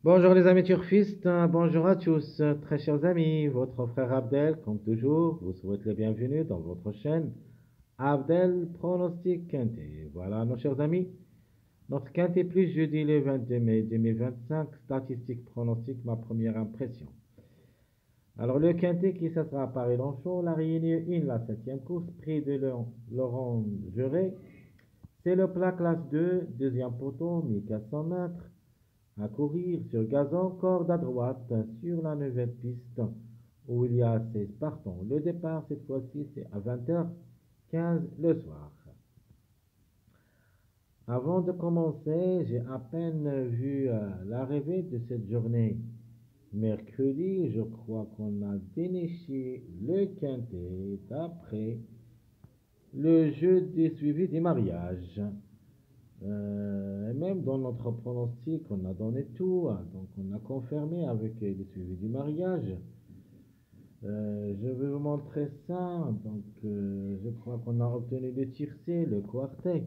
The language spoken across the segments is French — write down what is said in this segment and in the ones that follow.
Bonjour les amis turfistes, bonjour à tous, très chers amis, votre frère Abdel, comme toujours, vous souhaite la bienvenue dans votre chaîne Abdel Pronostic Quintet. Voilà nos chers amis, notre Quintet plus jeudi le 22 mai 2025, statistique pronostic, ma première impression. Alors le Quintet qui ça sera à Paris-Longchamp, la Réunion 1, la septième course, prix de Laurent Juret, c'est le plat classe 2, deuxième poteau, 1400 mètres. À courir sur gazon, corde à droite, sur la nouvelle piste où il y a 16 partants. Le départ, cette fois-ci, c'est à 20h15 le soir. Avant de commencer, j'ai à peine vu l'arrivée de cette journée. Mercredi, je crois qu'on a déniché le quintet d'après le jeu des suivis des mariages. Et même dans notre pronostic, on a donné tout, hein. Donc on a confirmé avec le suivi du mariage. Je vais vous montrer ça. Donc je crois qu'on a obtenu le tiercé, le quartet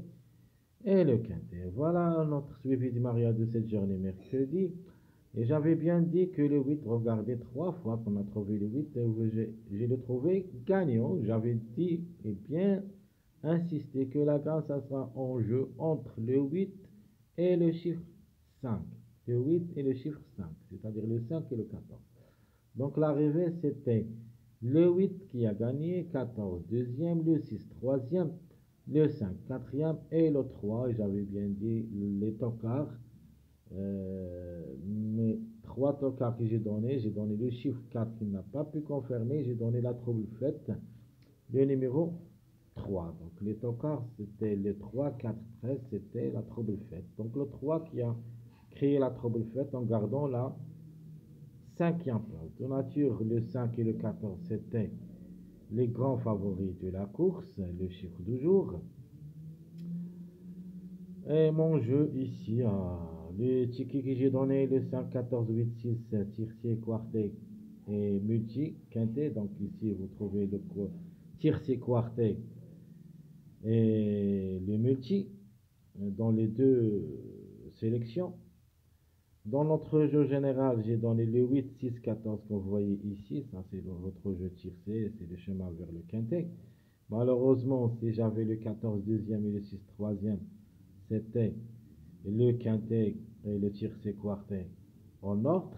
et le quintet. Voilà notre suivi du mariage de cette journée mercredi. Et j'avais bien dit que le 8, regardez 3 fois qu'on a trouvé le 8, j'ai le trouvé gagnant. J'avais dit et bien insisté que la gagne, ça sera en jeu entre le 8 et le chiffre 5. Le 8 et le chiffre 5, c'est-à-dire le 5 et le 14. Donc l'arrivée, c'était le 8 qui a gagné, 14 deuxième, le 6 troisième, le 5 quatrième et le 3. J'avais bien dit les tocards. Mes 3 tocards que j'ai donné le chiffre 4 qui n'a pas pu confirmer, j'ai donné la trouble faite, le numéro 3. Donc les tocards, c'était le 3, 4, 13, c'était la trouble faite. Donc le 3 qui a créé la trouble faite en gardant la cinquième place. De nature, le 5 et le 14, c'était les grands favoris de la course, le chiffre du jour. Et mon jeu ici, le ticket que j'ai donné, le 5, 14, 8, 6, tiercé, quartet et multi, quintet. Donc ici, vous trouvez le tiercé, quartet et le multi dans les deux sélections. Dans notre jeu général, j'ai donné le 8, 6, 14 que vous voyez ici. Ça, c'est votre jeu tiercé, c'est le chemin vers le quintet. Malheureusement, si j'avais le 14 deuxième et le 6 troisième, c'était le quintet et le tiercé quartet en ordre.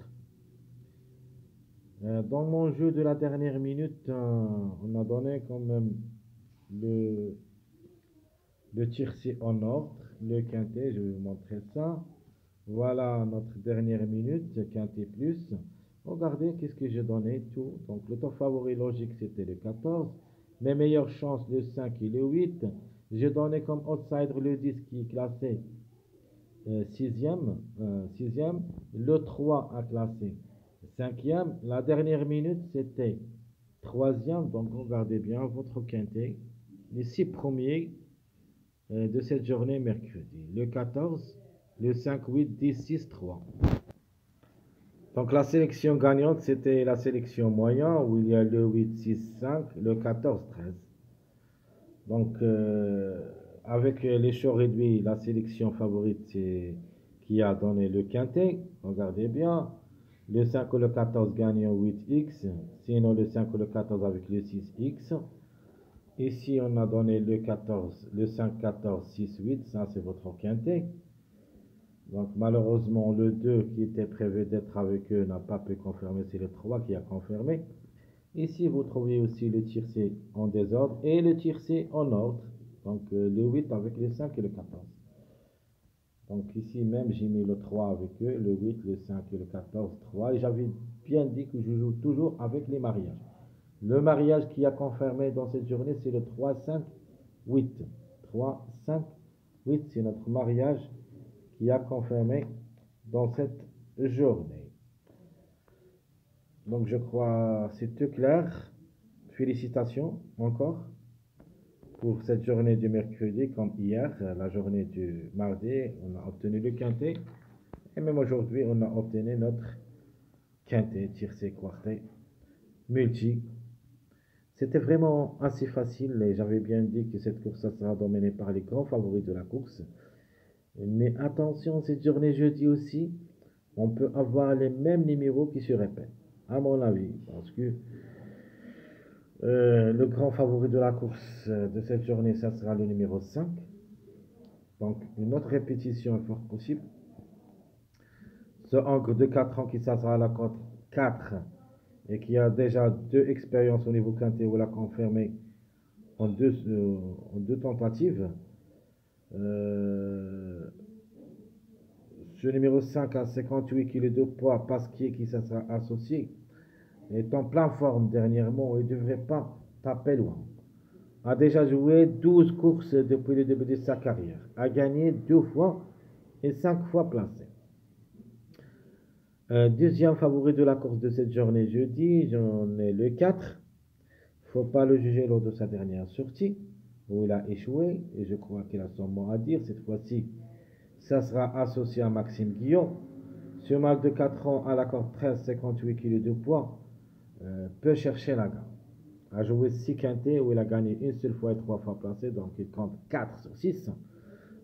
Dans mon jeu de la dernière minute, on a donné quand même le, le tiercé en ordre, le quintet, je vais vous montrer ça. Voilà notre dernière minute, quintet plus. Regardez qu'est-ce que j'ai donné, tout. Donc le top favori logique, c'était le 14. Mes meilleures chances, le 5 et le 8. J'ai donné comme outsider le 10 qui est classé sixième, sixième. Le 3 a classé cinquième. La dernière minute, c'était troisième. Donc regardez bien votre quintet. Les 6 premiers de cette journée mercredi. Le 14, le 5, 8, 10, 6, 3. Donc la sélection gagnante, c'était la sélection moyen où il y a le 8, 6, 5, le 14, 13. Donc avec les choix réduits, la sélection favorite, c'est qui a donné le quintet. Regardez bien. Le 5 ou le 14 gagne en 8x. Sinon le 5 ou le 14 avec le 6x. Ici, on a donné le 14, le 5, 14, 6, 8. Ça, c'est votre quintet. Donc malheureusement, le 2 qui était prévu d'être avec eux n'a pas pu confirmer, c'est le 3 qui a confirmé. Ici, vous trouvez aussi le tiercé en désordre et le tiercé en ordre. Donc le 8 avec le 5 et le 14. Donc ici même, j'ai mis le 3 avec eux, le 8, le 5 et le 14, 3. Et j'avais bien dit que je joue toujours avec les mariages. Le mariage qui a confirmé dans cette journée, c'est le 3, 5, 8. 3, 5, 8, c'est notre mariage qui a confirmé dans cette journée. Donc je crois c'est tout clair. Félicitations encore pour cette journée du mercredi comme hier, la journée du mardi, on a obtenu le quintet. Et même aujourd'hui, on a obtenu notre quintet, tiercé, quartet, multi. C'était vraiment assez facile et j'avais bien dit que cette course sera dominée par les grands favoris de la course. Mais attention, cette journée jeudi aussi, on peut avoir les mêmes numéros qui se répètent, à mon avis, parce que le grand favori de la course de cette journée, ça sera le numéro 5. Donc, une autre répétition est fort possible. Ce Angre de 4 ans qui s'assera à la cote 4 et qui a déjà 2 expériences au niveau quintet où il a confirmé en deux tentatives. Euh, ce numéro 5 à 58 kg de poids, Pasquier qui ça sera associé, est en pleine forme dernièrement et ne devrait pas taper loin. A déjà joué 12 courses depuis le début de sa carrière. A gagné 2 fois et 5 fois placé. Deuxième favori de la course de cette journée jeudi, j'en ai le 4. Faut pas le juger lors de sa dernière sortie, où il a échoué, et je crois qu'il a son mot à dire. Cette fois-ci, ça sera associé à Maxime Guillon. Ce mâle de 4 ans à la corde 13,58 kg de poids peut chercher la gagne. A joué 6 quintés où il a gagné une seule fois et 3 fois placé, donc il compte 4 sur 6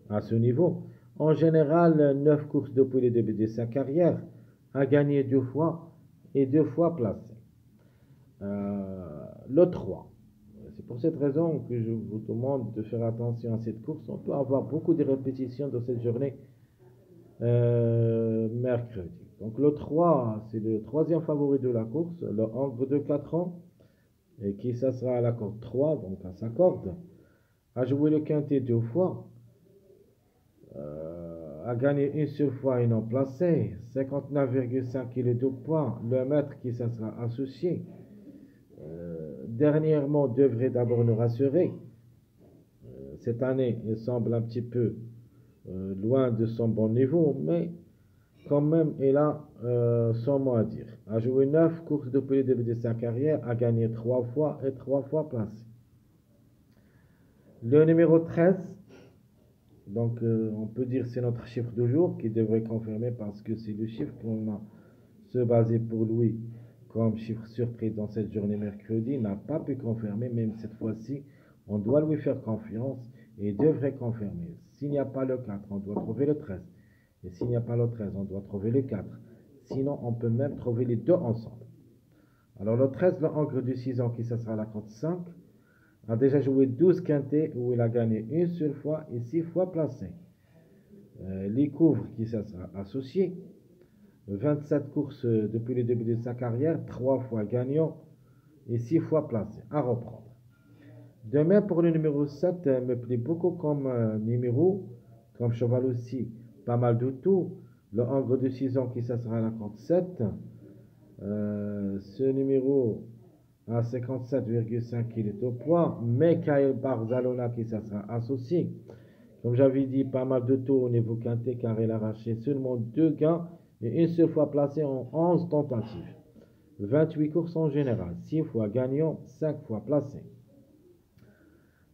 à ce niveau. En général, 9 courses depuis le début de sa carrière, a gagné 2 fois et 2 fois placé. Le 3. C'est pour cette raison que je vous demande de faire attention à cette course. On peut avoir beaucoup de répétitions dans cette journée mercredi. Donc le 3, c'est le troisième favori de la course, le Angre de 4 ans, et qui ça sera à la corde 3, donc à sa corde, a joué le quintet 2 fois, a gagné une seule fois et non placé, 59,5 kg de poids, le maître qui ça sera associé, dernièrement devrait d'abord nous rassurer. Cette année, il semble un petit peu loin de son bon niveau, mais quand même, il a son mot à dire. A joué 9 courses depuis le début de sa carrière, a gagné 3 fois et 3 fois placé. Le numéro 13, donc on peut dire c'est notre chiffre du jour qui devrait confirmer parce que c'est le chiffre qu'on a se basé pour lui comme chiffre surprise dans cette journée mercredi, n'a pas pu confirmer, même cette fois-ci, on doit lui faire confiance et devrait confirmer. S'il n'y a pas le 4, on doit trouver le 13. Et s'il n'y a pas le 13, on doit trouver le 4. Sinon, on peut même trouver les deux ensemble. Alors le 13, le Angre du 6 ans qui ça sera la cote 5, a déjà joué 12 quintés où il a gagné une seule fois et 6 fois placé. Les couvres qui ça sera associé, 27 courses depuis le début de sa carrière, 3 fois gagnant et 6 fois placé. À reprendre. Demain pour le numéro 7, me plaît beaucoup comme numéro, comme cheval aussi, pas mal de tout. Le Angre de 6 ans qui ça sera la cote 7. Ce numéro à 57,5 kg de poids. Mikhail Barzalona qui ça sera associé. Comme j'avais dit, pas mal de taux au niveau quintet car il a arraché seulement 2 gains et une seule fois placé en 11 tentatives. 28 courses en général, 6 fois gagnant, 5 fois placé.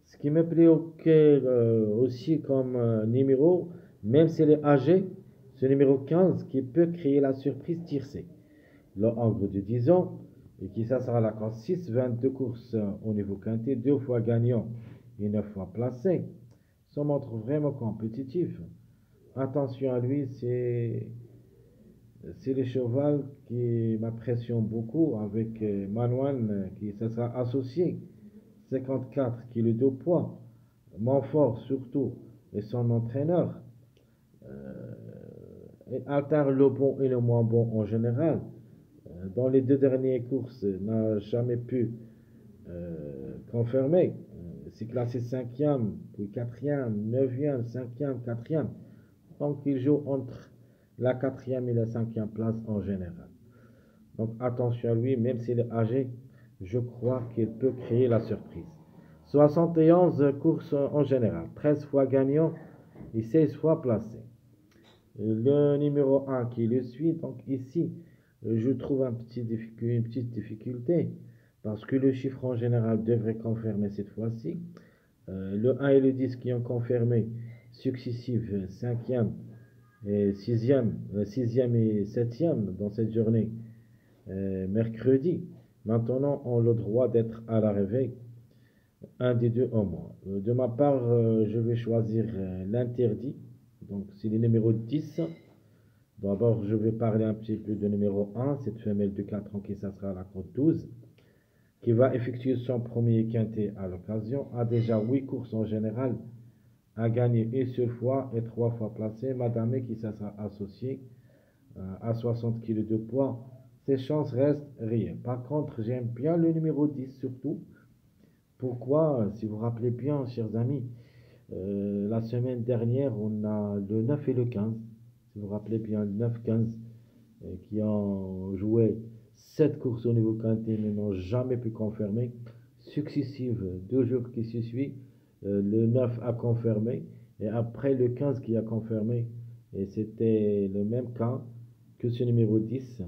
Ce qui me plaît aussi comme numéro, même s'il est âgé, ce numéro 15 qui peut créer la surprise tiercée. Le Angre de 10 ans, et qui ça sera la classe 6, 22 courses au niveau quintet, 2 fois gagnant et 9 fois placé. Ça montre vraiment compétitif. Attention à lui, c'est le cheval qui m'impressionne beaucoup avec Manouane qui ça sera associé. 54 kg de poids. Montfort surtout et son entraîneur. Il alterne le bon et le moins bon en général. Dans les 2 dernières courses, n'a jamais pu confirmer. C'est classé 5e, puis 4e, 9e, 5e, 4e. Donc il joue entre la 4e et la 5e place en général. Donc attention à lui, même s'il est âgé, je crois qu'il peut créer la surprise. 71 courses en général, 13 fois gagnant et 16 fois placé. Le numéro 1 qui le suit, donc ici, je trouve une petite difficulté parce que le chiffre en général devrait confirmer cette fois-ci. Le 1 et le 10 qui ont confirmé successifs 5e et 6e, 6e et 7e dans cette journée mercredi. Maintenant, on a le droit d'être à la réveil, un des deux au moins. De ma part, je vais choisir l'interdit. Donc, c'est le numéro 10 D'abord, je vais parler un petit peu de numéro 1, cette femelle de 4 ans qui s'assera à la cote 12, qui va effectuer son premier quintet à l'occasion, a déjà 8 courses en général, a gagné une seule fois et 3 fois placé. Madame qui s'assera associée à 60 kg de poids, ses chances restent réelles. Par contre, j'aime bien le numéro 10 surtout. Pourquoi? Si vous vous rappelez bien, chers amis, la semaine dernière, on a le 9 et le 15. Si vous vous rappelez bien, le 9-15, qui ont joué 7 courses au niveau quintet, mais n'ont jamais pu confirmer. Successives, 2 jours qui se suivent, le 9 a confirmé, et après le 15 qui a confirmé. Et c'était le même cas que ce numéro 10,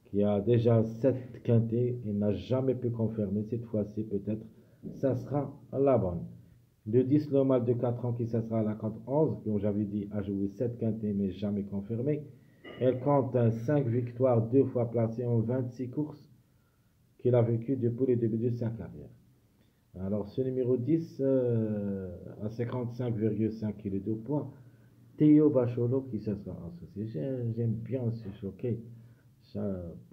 qui a déjà 7 quintets et n'a jamais pu confirmer. Cette fois-ci, peut-être, ça sera la bonne. Le 10, le mâle de 4 ans, qui ça sera à la cote 11, dont j'avais dit a joué 7 quintets mais jamais confirmé. Elle compte 5 victoires, 2 fois placées en 26 courses qu'il a vécues depuis le début de sa carrière. Alors ce numéro 10 à 55,5 kg de poids, Théo Bacholo qui se sera associé. J'aime bien ce choquer. Ça,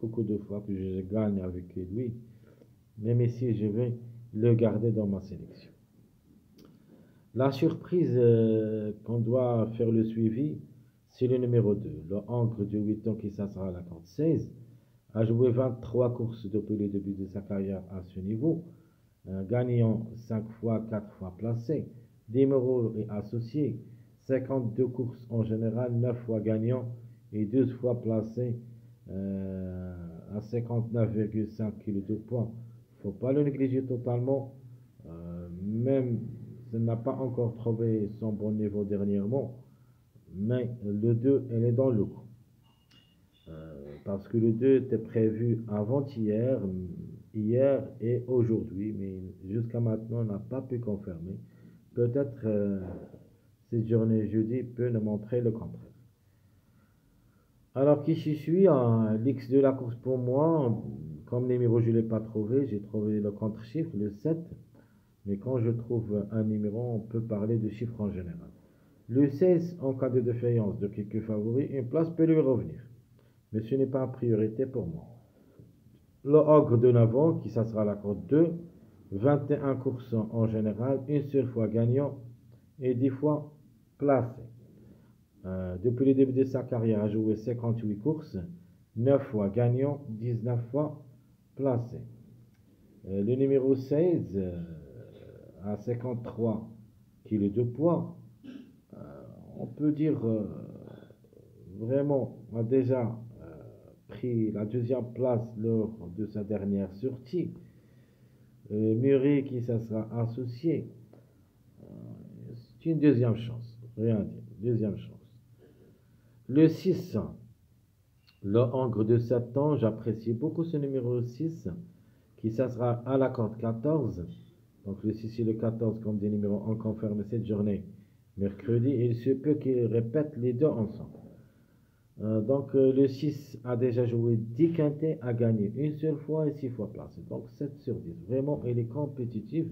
beaucoup de fois que je gagne avec lui. Même ici, je vais le garder dans ma sélection. La surprise qu'on doit faire le suivi, c'est le numéro 2, le Ancre de 8 ans qui s'assera à la corde 16, a joué 23 courses depuis le début de sa carrière à ce niveau, gagnant 5 fois, 4 fois placé, numéro et associé, 52 courses en général, 9 fois gagnant et 12 fois placé à 59,5 kg de poids. Il ne faut pas le négliger totalement, même s'il n'a pas encore trouvé son bon niveau dernièrement, mais le 2, elle est dans le coup. Parce que le 2 était prévu avant-hier, hier et aujourd'hui, mais jusqu'à maintenant, on n'a pas pu confirmer. Peut-être cette journée jeudi peut nous montrer le contraire. Alors, qui je suis, l'X de la course pour moi, comme numéro je ne l'ai pas trouvé, j'ai trouvé le contre-chiffre, le 7. Mais quand je trouve un numéro, on peut parler de chiffres en général. Le 16, en cas de défaillance de quelques favoris, une place peut lui revenir. Mais ce n'est pas une priorité pour moi. Le Ogre de 9 ans, qui ça sera la cote 2, 21 courses en général, une seule fois gagnant et 10 fois placé. Depuis le début de sa carrière, a joué 58 courses, 9 fois gagnant, 19 fois placé. Le numéro 16, à 53 kg de poids, on peut dire vraiment, a déjà pris la deuxième place lors de sa dernière sortie. Murray qui ça sera associé, c'est une deuxième chance, rien dire, deuxième chance. Le 6, le Hongre de 7 ans, j'apprécie beaucoup ce numéro 6, qui ça sera à la corde 14. Donc le 6 et le 14 comme des numéros en confirme cette journée, mercredi, et il se peut qu'ils répètent les deux ensemble. Donc le 6 a déjà joué 10 quintets, a gagné une seule fois et 6 fois placé. Donc 7 sur 10. Vraiment, il est compétitif.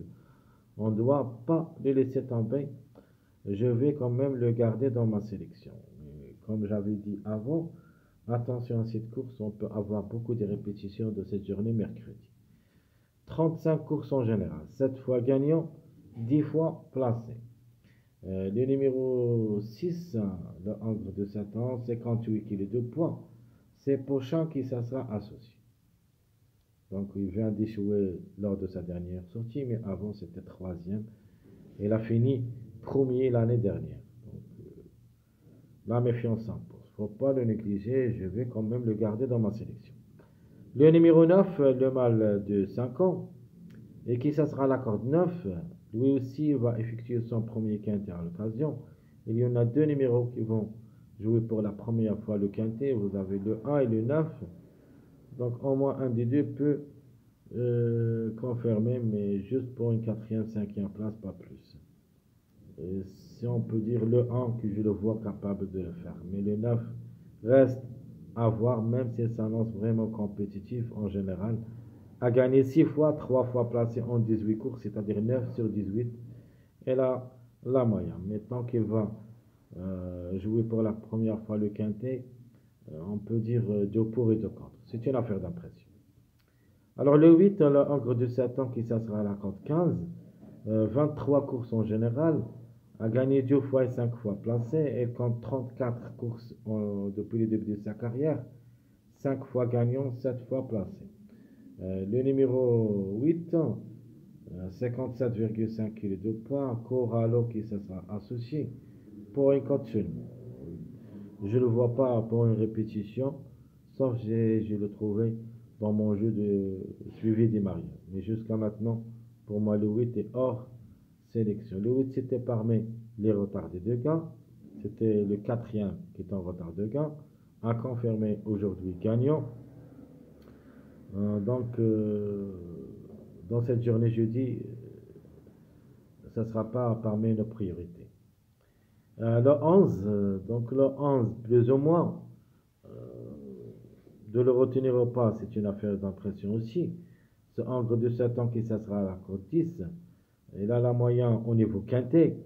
On ne doit pas le laisser tomber. Je vais quand même le garder dans ma sélection. Mais comme j'avais dit avant, attention à cette course, on peut avoir beaucoup de répétitions de cette journée mercredi. 35 courses en général, 7 fois gagnant, 10 fois placé. Le numéro 6, le Hongre de 7 ans, 58 kg de poids, c'est Pochin qui ça sera associé. Donc il vient d'échouer lors de sa dernière sortie, mais avant c'était troisième. Il a fini premier l'année dernière. Donc la méfiance s'impose. Il ne faut pas le négliger, je vais quand même le garder dans ma sélection. Le numéro 9, le mâle de 5 ans, et qui ça sera la corde 9, lui aussi va effectuer son premier quintet à l'occasion. Il y en a deux numéros qui vont jouer pour la première fois le quintet. Vous avez le 1 et le 9. Donc au moins un des deux peut confirmer, mais juste pour une quatrième, cinquième place, pas plus. Et si on peut dire le 1 que je le vois capable de le faire. Mais le 9 reste à voir, même si ça s'annonce vraiment compétitif en général. A gagné 6 fois, 3 fois placé en 18 courses, c'est-à-dire 9 sur 18. Elle a la moyenne. Maintenant qu'il va jouer pour la première fois le quintet, on peut dire de pour et de contre. C'est une affaire d'impression. Alors le 8, le Ogre de 7 ans qui s'assera à la corde 15, 23 courses en général, a gagné 2 fois et 5 fois placé, et compte 34 courses depuis le début de sa carrière, 5 fois gagnant, 7 fois placé. Le numéro 8, 57,5 kg de poids, Corallo qui se sera associé pour une cote seulement. Je ne le vois pas pour une répétition, sauf je le trouvais dans mon jeu de suivi des mariages. Mais jusqu'à maintenant, pour moi, le 8 est hors sélection. Le 8, c'était parmi les retardés de gain. C'était le quatrième qui est en retard de gain, a confirmé aujourd'hui gagnant. Donc, dans cette journée jeudi, ça ne sera pas parmi nos priorités. Le 11, donc le 11, plus ou moins, euh, de le retenir ou pas, c'est une affaire d'impression aussi. Ce Angre de 7 ans qui s'assera à la cote 10, il a la moyenne au niveau quintet,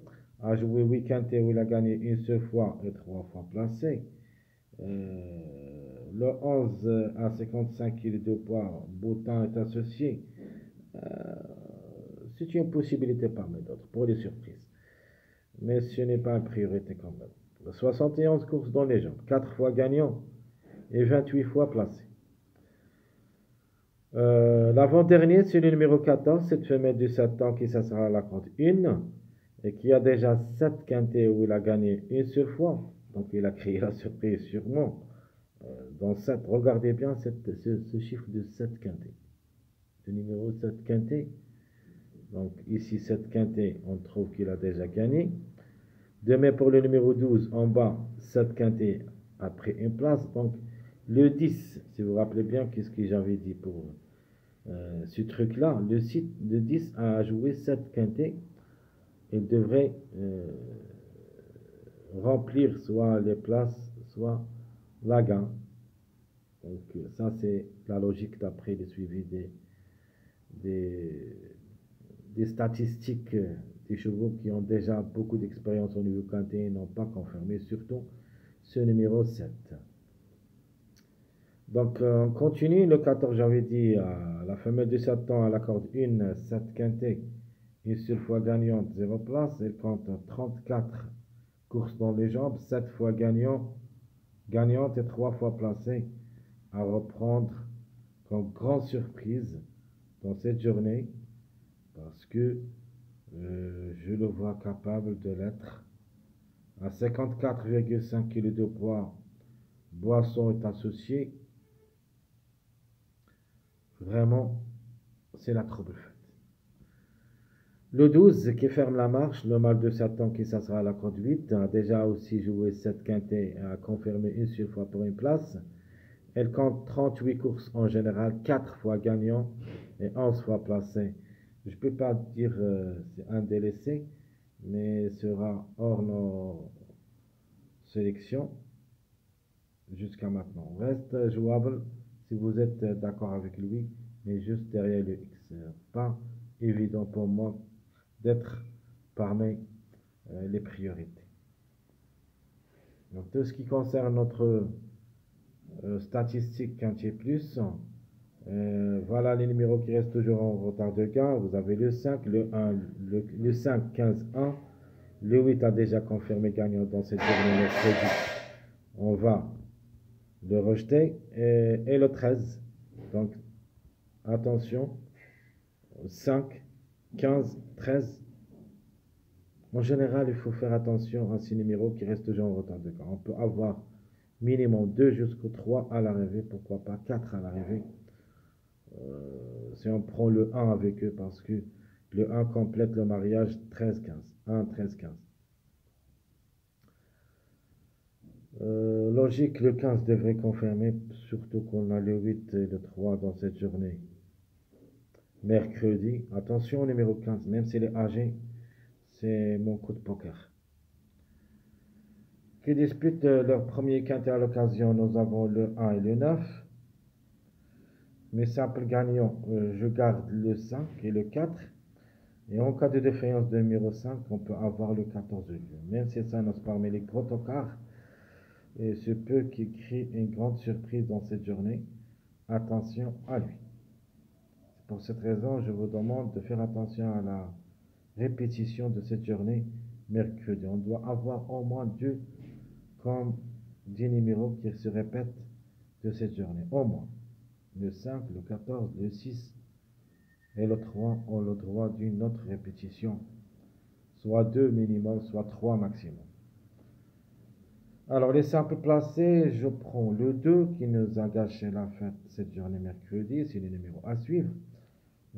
a joué 8 quintets où il a gagné une seule fois et 3 fois placé. Le 11 à 55 kg de poids, Boutin est associé. Euh, c'est une possibilité parmi d'autres pour les surprises. Mais ce n'est pas une priorité quand même. 71 courses dans les jambes, 4 fois gagnant et 28 fois placé. L'avant-dernier, c'est le numéro 14, cette femelle de 7 ans qui s'assera à la compte 1 et qui a déjà 7 quintets où il a gagné une seule fois. Donc il a créé la surprise sûrement. Dans 7, regardez bien ce chiffre de 7 quintets. Le numéro 7 quintets. Donc ici 7 quintets, on trouve qu'il a déjà gagné. De même pour le numéro 12, en bas, 7 quintets après une place. Donc le 10, si vous vous rappelez bien, qu'est-ce que j'avais dit pour ce truc-là, le 10 a joué 7 quintets. Il devrait remplir soit les places, soit la gain. Donc ça, c'est la logique d'après le suivi des, des statistiques des chevaux qui ont déjà beaucoup d'expérience au niveau quintet et n'ont pas confirmé, surtout ce numéro 7. Donc on continue, le 14 j'avais dit, la femelle de 7 ans, elle accorde 7 quintets, une seule fois gagnante, 0 place, elle compte 34 courses dans les jambes, 7 fois gagnante et 3 fois placée, à reprendre comme grande surprise dans cette journée, parce que je le vois capable de l'être. À 54,5 kg de poids, Boisson est associé. Vraiment, c'est la trouble faite. Le 12 qui ferme la marche, le mâle de Satan qui s'assera à la conduite, a déjà aussi joué 7 quintets et a confirmé une seule fois pour une place. Elle compte 38 courses en général, 4 fois gagnant et 11 fois placé. Je ne peux pas dire c'est un délaissé, mais sera hors nos sélections jusqu'à maintenant. Reste jouable si vous êtes d'accord avec lui, mais juste derrière le X. Pas évident pour moi d'être parmi les priorités. Donc tout ce qui concerne notre statistique Quintier Plus, voilà les numéros qui restent toujours en retard de gain. Vous avez le 5, le 1, le 5, 15, 1. Le 8 a déjà confirmé gagnant dans cette journée mercredi. On va le rejeter. Et le 13. Donc attention. 5, 15, 13. En général, il faut faire attention à ces numéros qui restent toujours en retard de gain. On peut avoir minimum 2 jusqu'au 3 à l'arrivée, pourquoi pas 4 à l'arrivée. Si on prend le 1 avec eux, parce que le 1 complète le mariage 13-15. 1, 13-15. Logique, le 15 devrait confirmer, surtout qu'on a le 8 et le 3 dans cette journée. Mercredi, attention au numéro 15, même s'il est âgé, c'est mon coup de poker. Qui disputent leur premier quintet à l'occasion, nous avons le 1 et le 9. Mes simples gagnants, je garde le 5 et le 4. Et en cas de défaillance de numéro 5, on peut avoir le 14 de Dieu. Même si ça nous parmi les gros tocards, et se peut qu'il crée une grande surprise dans cette journée. Attention à lui. Pour cette raison, je vous demande de faire attention à la répétition de cette journée mercredi. On doit avoir au moins deux comme 10 numéros qui se répètent de cette journée. Au moins. Le 5, le 14, le 6 et le 3 ont le droit d'une autre répétition. Soit 2 minimum, soit 3 maximum. Alors, les simples placés, je prends le 2 qui nous a gâché la fête cette journée mercredi, c'est le numéro à suivre.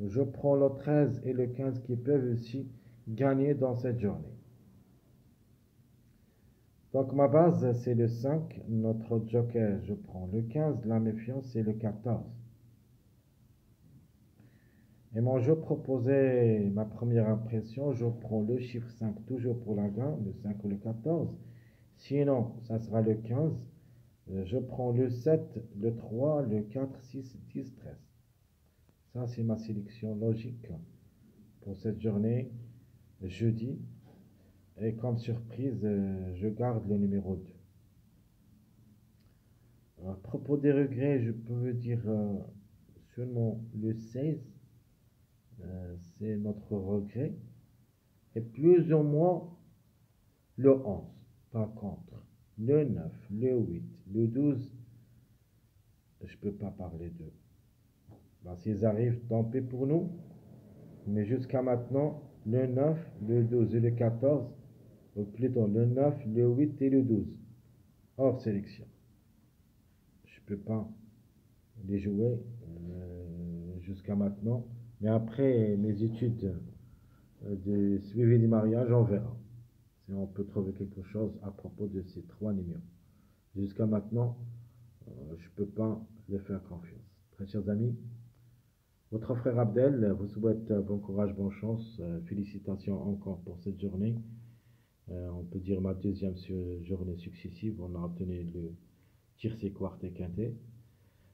Je prends le 13 et le 15 qui peuvent aussi gagner dans cette journée. Donc ma base c'est le 5, notre joker je prends le 15, la méfiance c'est le 14. Et mon jeu proposé, ma première impression, je prends le chiffre 5 toujours pour la gain, le 5 ou le 14. Sinon, ça sera le 15. Je prends le 7, le 3, le 4, 6, 10, 13. Ça, c'est ma sélection logique pour cette journée, jeudi. Et comme surprise, je garde le numéro 2. À propos des regrets, je peux dire seulement le 16, c'est notre regret. Et plus ou moins le 11. Par contre, le 9, le 8, le 12, je ne peux pas parler d'eux. Ben, s'ils arrivent, tant pis pour nous. Mais jusqu'à maintenant, le 9, le 12 et le 14, ou plutôt le 9, le 8 et le 12, hors sélection. Je ne peux pas les jouer jusqu'à maintenant. Mais après mes études de suivi du mariage, on verra si on peut trouver quelque chose à propos de ces trois numéros. Jusqu'à maintenant, je ne peux pas les faire confiance. Très chers amis, votre frère Abdel vous souhaite bon courage, bonne chance. Félicitations encore pour cette journée. On peut dire ma deuxième journée successive. On a obtenu le tiercé, quart et quintet.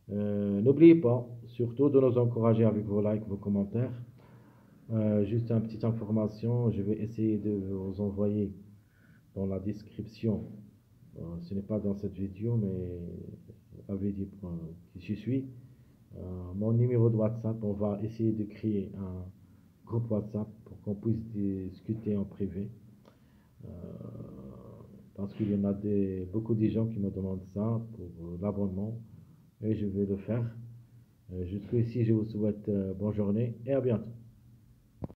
N'oubliez pas, surtout, de nous encourager avec vos likes, vos commentaires. Juste une petite information, je vais essayer de vous envoyer dans la description. Ce n'est pas dans cette vidéo, mais la vidéo qui se suit. Mon numéro de WhatsApp, on va essayer de créer un groupe WhatsApp pour qu'on puisse discuter en privé. Euh, parce qu'il y en a beaucoup de gens qui me demandent ça pour l'abonnement et je vais le faire. Jusqu'ici, je vous souhaite bonne journée et à bientôt.